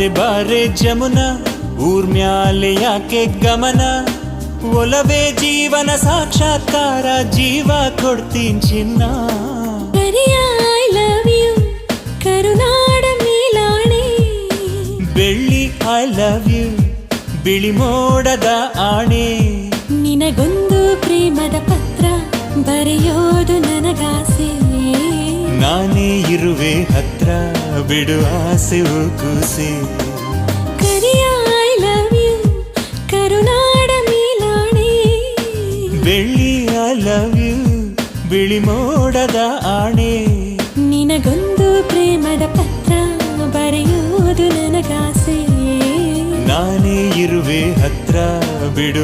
ಬಾರೆ ಬಾರೆ ಜಮುನಾ ಊರ್ಮ್ಯಾಲೆ ಯಾಕೆ ಗಮನ ಒಲವೇ ಜೀವನ ಸಾಕ್ಷಾತ್ಕಾರ ಜೀವ ಕೊಡ್ತೀನಿ ಚಿನ್ನ ಐ ಲವ್ ಯು ಕರುನಾಡ ಮೇಲಾಣೆ ಬೆಳ್ಳಿ ಐ ಲವ್ ಯು ಬಿಳಿ ಮೋಡದ ಆಣೆ ನಿನಗೊಂದು ಪ್ರೇಮದ ಪತ್ರ ಬರೆಯೋದು ನನಗಾಸೆ ನಾನೇ ಇರುವೆ ಹತ್ರ ಬಿಡು ಆಸೆ ಕೂಸೆ ಐ ಲವ್ ಯು ಕರುನಾಡ ಮೇಲಾಣೆ ಬೆಳ್ಳಿ ಐ ಲವ್ ಯು ಬಿಳಿ ಮೋಡದ ಆಣೆ ನಿನಗೊಂದು ಪ್ರೇಮದ ಪತ್ರ ಬರೆಯೋದು ನನಗಾಸೆ ನಾನೇ ಇರುವೆ ಹತ್ರ ಬಿಡು